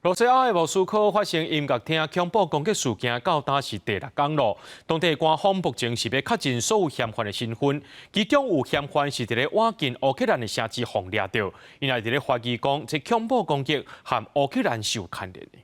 罗西亚的莫斯科发生音乐厅恐怖攻击事件，到今是第6天了。当地官方目前是要确认所有嫌犯的身份，其中有嫌犯是伫咧晚近乌克兰的城市轰掠到，因为伫咧怀疑讲这恐怖攻击和乌克兰是有牵连的。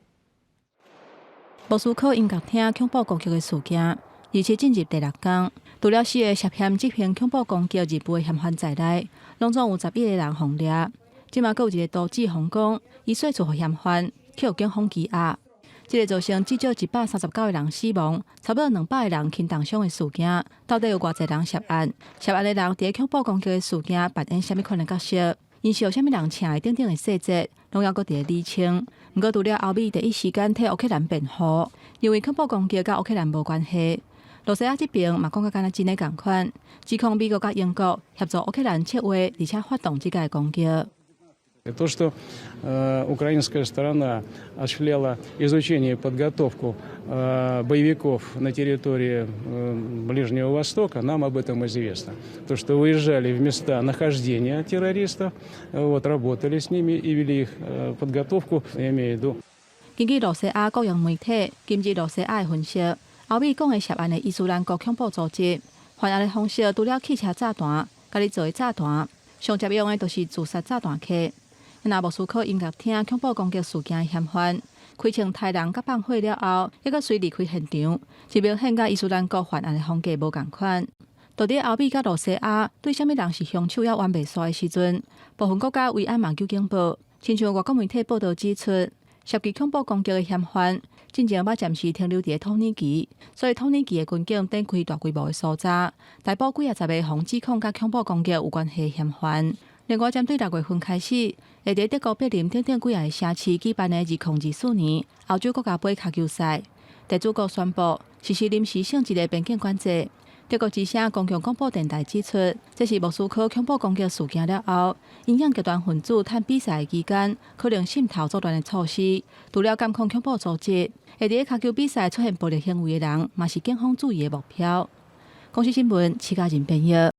莫斯科音乐厅恐怖攻击的事件，而且进入第6天，除了4个涉嫌这篇恐怖攻击入罪的嫌犯在内，拢总有11个人轰掠。即马阁有一个都市防讲，伊说出互嫌犯。去警方羁押，这个造成至少139个人死亡，差不多200个人轻重伤的事件，到底有偌侪人涉案？涉案的人伫恐怖攻击的事件扮演甚物款的角色？因是有甚物人请的等等的细节，拢要搁伫咧厘清。不过除了欧美第一时间替乌克兰辩护，因为恐怖攻击甲乌克兰无关系。罗西亚这边嘛讲甲敢若真诶共款，指控美国甲英国协助乌克兰策划，而且发动这个攻击。То, что украинская сторона осуществляла изучение и подготовку боевиков на территории Ближнего Востока, нам об этом известно. То, что выезжали в места нахождения террористов, работали с ними и вели их подготовку, я имею в виду. 根据罗西亚国营媒体今日罗西亚的分析，欧美讲的涉案的伊斯兰国恐怖组织，犯案的方式除了汽车炸弹，家己做的炸弹，上常用的就是自杀炸弹客。那莫斯科音乐厅恐怖攻击事件的嫌犯，开枪杀人甲放火了后，抑阁随离开现场，这明显甲伊斯兰国犯案的风格无共款。到底欧美甲罗西亚对虾米人是凶手还冤袂煞的时阵，部分国家为安嘛求警报，亲像外国媒体报道指出，涉及恐怖攻击的嫌犯，进前要暂时停留伫土耳其，所以土耳其的军警展开大规模的搜查，逮捕几10个防指控甲恐怖攻击有关系的嫌犯。另外，针对6月份开始，会伫德国柏林等等几个城市举办的2024年欧洲国家杯脚球赛，地主国宣布实施临时性质的边境管制。德国之声公共广播电台指出，这是莫斯科恐怖攻击事件了后，影响极端分子趁比赛期间可能渗透作乱的措施。除了监控恐怖组织，会伫脚球比赛出现暴力行为的人，嘛是警方注意的目标。公司新闻，齐家人编译。